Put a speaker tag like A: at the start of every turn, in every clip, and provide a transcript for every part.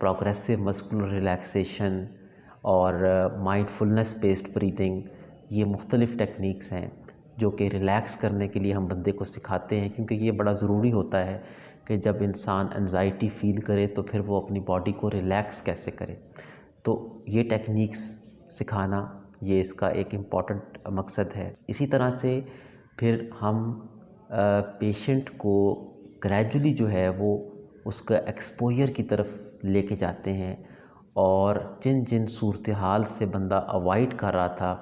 A: Progressive muscular relaxation اور مائنڈفلنس based breathing, یہ مختلف ٹیکنیکس ہیں جو کہ ریلیکس کرنے کے لیے ہم بندے کو سکھاتے ہیں، کیونکہ یہ بڑا ضروری ہوتا ہے کہ جب انسان انزائٹی فیل کرے تو پھر وہ اپنی باڈی کو ریلیکس کیسے کرے۔ تو یہ ٹیکنیکس سکھانا یہ اس کا ایک امپورٹنٹ مقصد ہے۔ اسی طرح سے پھر ہم پیشنٹ کو گریجولی جو ہے وہ اس کا ایکسپوئر کی طرف لے کے جاتے ہیں، اور جن جن صورتحال سے بندہ اوائڈ کر رہا تھا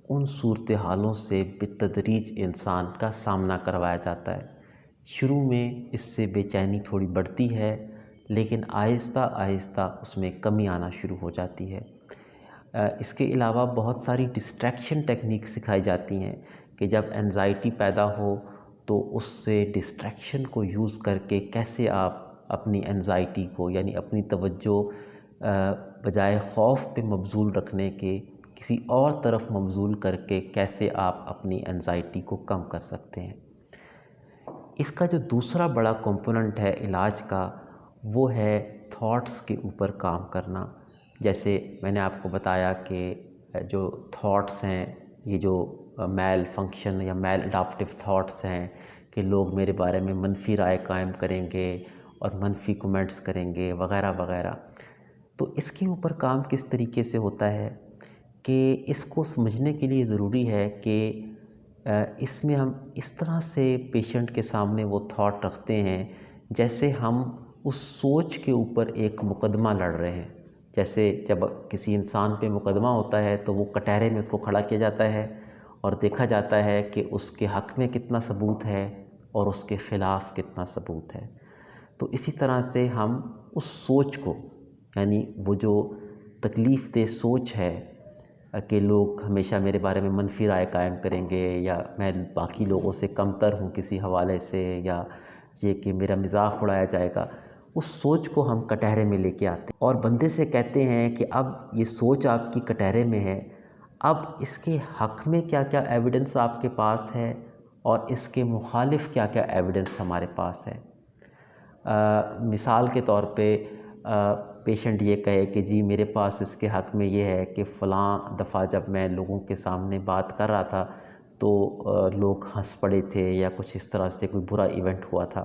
A: ان صورتحالوں سے بالتدریج انسان کا سامنا کروایا جاتا ہے۔ شروع میں اس سے بے چینی تھوڑی بڑھتی ہے، لیکن آہستہ آہستہ اس میں کمی آنا شروع ہو جاتی ہے۔ اس کے علاوہ بہت ساری ڈسٹریکشن ٹیکنیک سکھائی جاتی ہیں کہ جب انزائٹی پیدا ہو تو اس سے ڈسٹریکشن کو یوز کر کے کیسے آپ اپنی انزائٹی کو، یعنی اپنی توجہ بجائے خوف پہ مبذول رکھنے کے کسی اور طرف مبذول کر کے کیسے آپ اپنی انزائٹی کو کم کر سکتے ہیں۔ اس کا جو دوسرا بڑا کمپوننٹ ہے علاج کا، وہ ہے تھاٹس کے اوپر کام کرنا۔ جیسے میں نے آپ کو بتایا کہ جو تھاٹس ہیں، یہ جو میل فنکشن یا میل اڈاپٹیو تھاٹس ہیں کہ لوگ میرے بارے میں منفی رائے قائم کریں گے اور منفی کومنٹس کریں گے وغیرہ وغیرہ، تو اس کے اوپر کام کس طریقے سے ہوتا ہے کہ اس کو سمجھنے کے لیے ضروری ہے کہ اس میں ہم اس طرح سے پیشنٹ کے سامنے وہ تھاٹ رکھتے ہیں جیسے ہم اس سوچ کے اوپر ایک مقدمہ لڑ رہے ہیں۔ جیسے جب کسی انسان پہ مقدمہ ہوتا ہے تو وہ کٹہرے میں اس کو کھڑا کیا جاتا ہے اور دیکھا جاتا ہے کہ اس کے حق میں کتنا ثبوت ہے اور اس کے خلاف کتنا ثبوت ہے۔ تو اسی طرح سے ہم اس سوچ کو، یعنی وہ جو تکلیف دہ سوچ ہے کہ لوگ ہمیشہ میرے بارے میں منفی رائے قائم کریں گے، یا میں باقی لوگوں سے کمتر ہوں کسی حوالے سے، یا یہ کہ میرا مذاق اڑایا جائے گا، اس سوچ کو ہم کٹہرے میں لے کے آتے ہیں اور بندے سے کہتے ہیں کہ اب یہ سوچ آپ کی کٹہرے میں ہے، اب اس کے حق میں کیا کیا ایویڈنس آپ کے پاس ہے اور اس کے مخالف کیا کیا ایویڈنس ہمارے پاس ہے۔ مثال کے طور پہ پیشنٹ یہ کہے کہ جی میرے پاس اس کے حق میں یہ ہے کہ فلاں دفعہ جب میں لوگوں کے سامنے بات کر رہا تھا تو لوگ ہنس پڑے تھے، یا کچھ اس طرح سے کوئی برا ایونٹ ہوا تھا،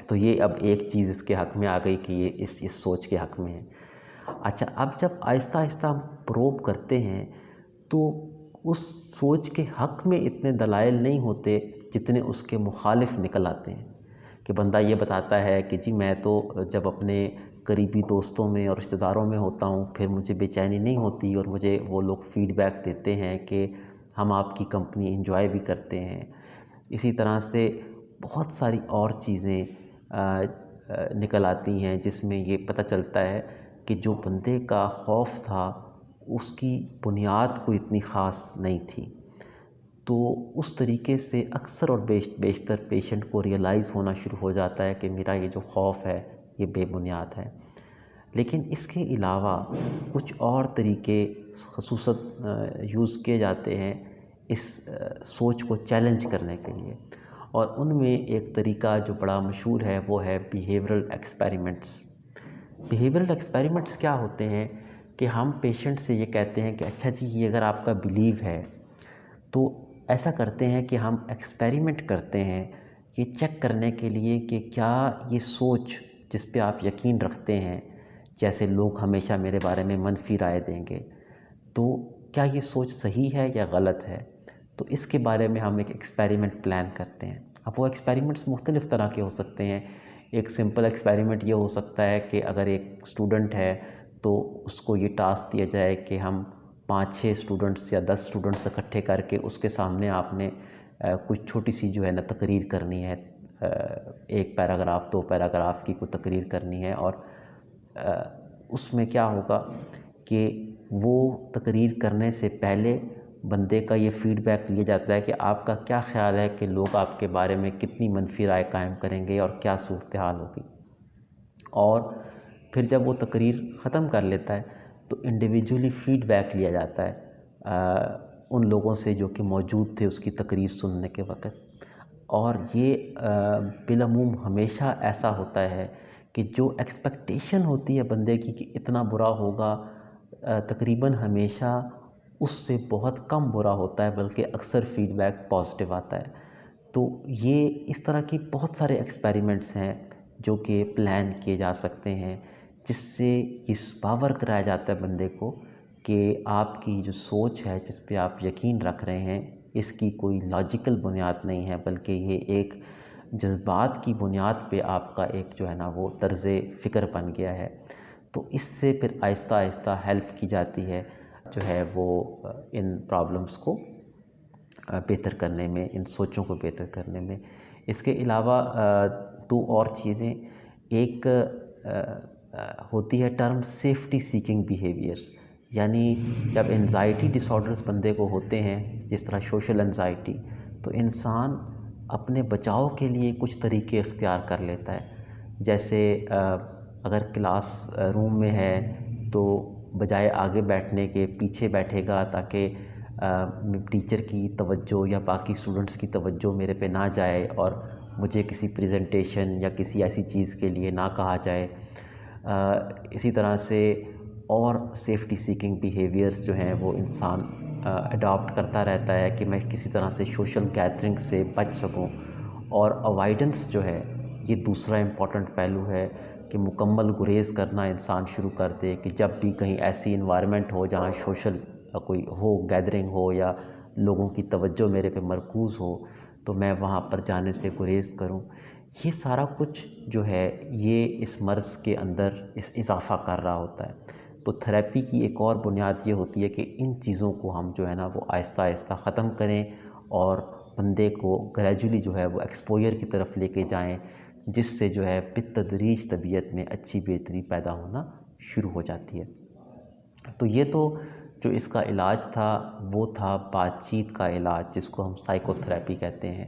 A: تو یہ اب ایک چیز اس کے حق میں آ گئی کہ یہ اس سوچ کے حق میں ہے۔ اچھا، اب جب آہستہ آہستہ ہم پروب کرتے ہیں تو اس سوچ کے حق میں اتنے دلائل نہیں ہوتے جتنے اس کے مخالف نکل آتے ہیں، کہ بندہ یہ بتاتا ہے کہ جی میں تو جب اپنے قریبی دوستوں میں اور رشتہ داروں میں ہوتا ہوں پھر مجھے بے چینی نہیں ہوتی، اور مجھے وہ لوگ فیڈ بیک دیتے ہیں کہ ہم آپ کی کمپنی انجوائے بھی کرتے ہیں۔ اسی طرح سے بہت ساری اور چیزیں نکل آتی ہیں جس میں یہ پتہ چلتا ہے کہ جو بندے کا خوف تھا اس کی بنیاد کوئی اتنی خاص نہیں تھی۔ تو اس طریقے سے اکثر اور بیشتر پیشنٹ کو ریئلائز ہونا شروع ہو جاتا ہے کہ میرا یہ جو خوف ہے یہ بے بنیاد ہے۔ لیکن اس کے علاوہ کچھ اور طریقے خصوصاً یوز کیے جاتے ہیں اس سوچ کو چیلنج کرنے کے لیے، اور ان میں ایک طریقہ جو بڑا مشہور ہے وہ ہے بیہیورل ایکسپیریمنٹس۔ بیہیورل ایکسپیریمنٹس کیا ہوتے ہیں کہ ہم پیشنٹ سے یہ کہتے ہیں کہ اچھا جی یہ اگر آپ کا بلیو ہے تو ایسا کرتے ہیں کہ ہم ایکسپیریمنٹ کرتے ہیں یہ چیک کرنے کے لیے کہ کیا یہ سوچ جس پہ آپ یقین رکھتے ہیں، جیسے لوگ ہمیشہ میرے بارے میں منفی رائے دیں گے، تو کیا یہ سوچ صحیح ہے یا غلط ہے۔ تو اس کے بارے میں ہم ایک ایکسپیریمنٹ پلان کرتے ہیں۔ اب وہ ایکسپیریمنٹس مختلف طرح کے ہو سکتے ہیں۔ ایک سمپل ایکسپیریمنٹ یہ ہو سکتا ہے کہ اگر ایک اسٹوڈنٹ ہے تو اس کو یہ ٹاسک دیا جائے کہ ہم 5-6 اسٹوڈنٹس یا 10 اسٹوڈنٹس اکٹھے کر کے اس کے سامنے آپ نے کچھ چھوٹی سی جو ہے نا تقریر کرنی ہے، 1 پیراگراف 2 پیراگراف کی کوئی تقریر کرنی ہے، اور اس میں کیا ہوگا کہ وہ تقریر کرنے سے پہلے بندے کا یہ فیڈ بیک لیا جاتا ہے کہ آپ کا کیا خیال ہے کہ لوگ آپ کے بارے میں کتنی منفی رائے قائم کریں گے اور کیا صورتحال ہوگی۔ اور پھر جب وہ تقریر ختم کر لیتا ہے تو انڈیویجولی فیڈ بیک لیا جاتا ہے ان لوگوں سے جو کہ موجود تھے اس کی تقریر سننے کے وقت۔ اور یہ بالعموم ہمیشہ ایسا ہوتا ہے کہ جو ایکسپیکٹیشن ہوتی ہے بندے کی کہ اتنا برا ہوگا، تقریباً ہمیشہ اس سے بہت کم برا ہوتا ہے، بلکہ اکثر فیڈ بیک پازیٹیو آتا ہے۔ تو یہ اس طرح کی بہت سارے ایکسپیریمنٹس ہیں جو کہ پلان کیے جا سکتے ہیں، جس سے اس باور کرایا جاتا ہے بندے کو کہ آپ کی جو سوچ ہے، جس پہ آپ یقین رکھ رہے ہیں، اس کی کوئی لاجیکل بنیاد نہیں ہے، بلکہ یہ ایک جذبات کی بنیاد پہ آپ کا ایک جو ہے نا وہ طرز فکر بن گیا ہے۔ تو اس سے پھر آہستہ آہستہ ہیلپ کی جاتی ہے جو ہے وہ ان پرابلمس کو بہتر کرنے میں، ان سوچوں کو بہتر کرنے میں۔ اس کے علاوہ دو اور چیزیں، ایک ہوتی ہے ٹرم سیفٹی سیکنگ بیہیویئرس، یعنی جب انزائٹی ڈس آرڈرز بندے کو ہوتے ہیں، جس طرح سوشل انزائٹی، تو انسان اپنے بچاؤ کے لیے کچھ طریقے اختیار کر لیتا ہے۔ جیسے اگر کلاس روم میں ہے تو بجائے آگے بیٹھنے کے پیچھے بیٹھے گا، تاکہ ٹیچر کی توجہ یا باقی اسٹوڈنٹس کی توجہ میرے پہ نہ جائے اور مجھے کسی پریزنٹیشن یا کسی ایسی چیز کے لیے نہ کہا جائے۔ اسی طرح سے اور سیفٹی سیکنگ بیہیویئرس جو ہیں وہ انسان اڈاپٹ کرتا رہتا ہے کہ میں کسی طرح سے سوشل گیدرنگ سے بچ سکوں۔ اور اوائیڈنس جو ہے یہ دوسرا امپورٹنٹ پہلو ہے کہ مکمل گریز کرنا انسان شروع کر دے کہ جب بھی کہیں ایسی انوائرمنٹ ہو جہاں سوشل کوئی ہو، گیدرنگ ہو یا لوگوں کی توجہ میرے پہ مرکوز ہو، تو میں وہاں پر جانے سے گریز کروں۔ یہ سارا کچھ جو ہے یہ اس مرض کے اندر اضافہ کر رہا ہوتا ہے۔ تو تھراپی کی ایک اور بنیاد یہ ہوتی ہے کہ ان چیزوں کو ہم جو ہے نا وہ آہستہ آہستہ ختم کریں اور بندے کو گریجولی جو ہے وہ ایکسپوئر کی طرف لے کے جائیں، جس سے جو ہے بالتدریج طبیعت میں اچھی بہتری پیدا ہونا شروع ہو جاتی ہے۔ تو یہ تو جو اس کا علاج تھا وہ تھا بات چیت کا علاج، جس کو ہم سائیکو تھراپی کہتے ہیں۔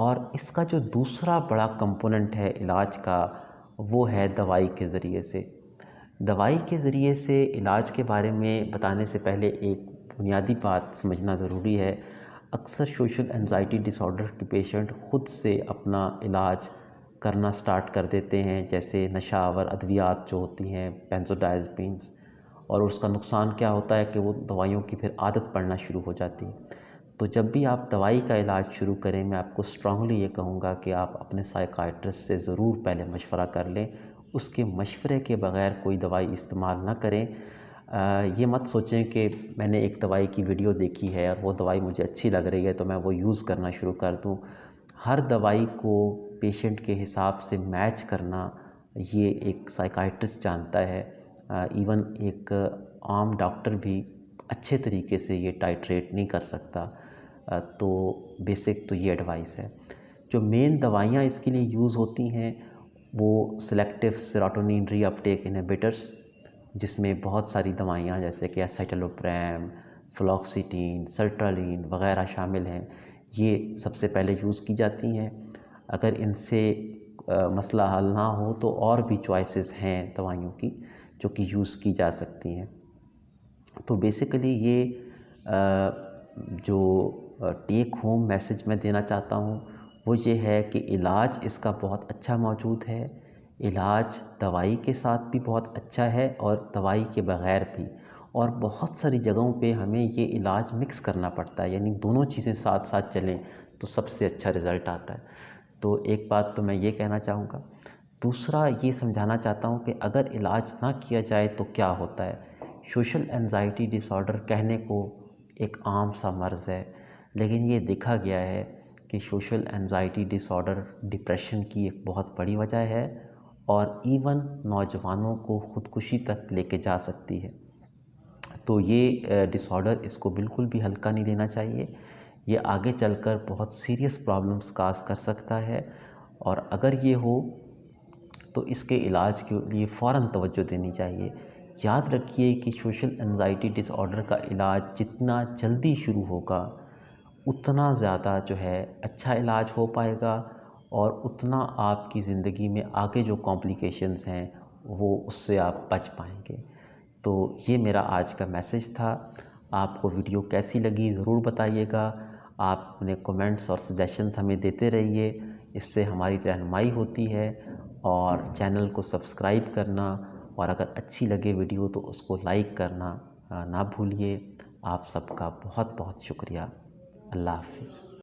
A: اور اس کا جو دوسرا بڑا کمپوننٹ ہے علاج کا، وہ ہے دوائی کے ذریعے سے۔ دوائی کے ذریعے سے علاج کے بارے میں بتانے سے پہلے ایک بنیادی بات سمجھنا ضروری ہے۔ اکثر سوشل انزائٹی ڈس آرڈر کے پیشنٹ خود سے اپنا علاج کرنا سٹارٹ کر دیتے ہیں، جیسے نشہ آور ادویات جو ہوتی ہیں، بینزوڈائزپینز، اور اس کا نقصان کیا ہوتا ہے کہ وہ دوائیوں کی پھر عادت پڑنا شروع ہو جاتی ہے۔ تو جب بھی آپ دوائی کا علاج شروع کریں، میں آپ کو اسٹرانگلی یہ کہوں گا کہ آپ اپنے سائیکائٹرسٹ سے ضرور پہلے مشورہ کر لیں۔ اس کے مشورے کے بغیر کوئی دوائی استعمال نہ کریں۔ یہ مت سوچیں کہ میں نے ایک دوائی کی ویڈیو دیکھی ہے اور وہ دوائی مجھے اچھی لگ رہی ہے تو میں وہ یوز کرنا شروع کر دوں۔ ہر دوائی کو پیشنٹ کے حساب سے میچ کرنا یہ ایک سائیکائٹرسٹ جانتا ہے، ایون ایک عام ڈاکٹر بھی اچھے طریقے سے یہ ٹائٹریٹ نہیں کر سکتا۔ تو بیسک تو یہ ایڈوائس ہے۔ جو مین دوائیاں اس کے لیے یوز ہوتی ہیں وہ سلیکٹیو سیروٹونین ری اپٹیک انہیبیٹرس، جس میں بہت ساری دوائیاں جیسے کہ اسیٹلوپریم، فلوکسیٹین، سرٹرالین وغیرہ شامل ہیں، یہ سب سے پہلے یوز کی جاتی ہیں۔ اگر ان سے مسئلہ حل نہ ہو تو اور بھی چوائسیز ہیں دوائیوں کی جو کہ یوز کی جا سکتی ہیں۔ تو بیسیکلی یہ جو ٹیک ہوم میسج میں دینا چاہتا ہوں وہ یہ ہے کہ علاج اس کا بہت اچھا موجود ہے، علاج دوائی کے ساتھ بھی بہت اچھا ہے اور دوائی کے بغیر بھی، اور بہت ساری جگہوں پہ ہمیں یہ علاج مکس کرنا پڑتا ہے، یعنی دونوں چیزیں ساتھ ساتھ چلیں تو سب سے اچھا رزلٹ آتا ہے۔ تو ایک بات تو میں یہ کہنا چاہوں گا۔ دوسرا یہ سمجھانا چاہتا ہوں کہ اگر علاج نہ کیا جائے تو کیا ہوتا ہے۔ سوشل انزائٹی ڈس آرڈر کہنے کو ایک عام سا مرض ہے، لیکن یہ دیکھا گیا ہے کہ سوشل انزائٹی ڈس آرڈر ڈپریشن کی ایک بہت بڑی وجہ ہے اور ایون نوجوانوں کو خودکشی تک لے کے جا سکتی ہے۔ تو یہ ڈس آرڈر اس کو بالکل بھی ہلکا نہیں لینا چاہیے، یہ آگے چل کر بہت سیریس پرابلمز کاز کر سکتا ہے، اور اگر یہ ہو تو اس کے علاج کے لیے فوراً توجہ دینی چاہیے۔ یاد رکھیے کہ سوشل انزائٹی ڈس آرڈر کا علاج جتنا جلدی شروع ہوگا اتنا زیادہ جو ہے اچھا علاج ہو پائے گا، اور اتنا آپ کی زندگی میں آگے جو کمپلیکیشنز ہیں وہ اس سے آپ بچ پائیں گے۔ تو یہ میرا آج کا میسج تھا۔ آپ کو ویڈیو کیسی لگی ضرور بتائیے گا۔ آپ اپنے کومنٹس اور سجیشنز ہمیں دیتے رہیے، اس سے ہماری رہنمائی ہوتی ہے اور چینل کو سبسکرائب کرنا، اور اگر اچھی لگے ویڈیو تو اس کو لائک کرنا نہ بھولیے۔ آپ سب کا بہت بہت شکریہ۔ اللہ حافظ۔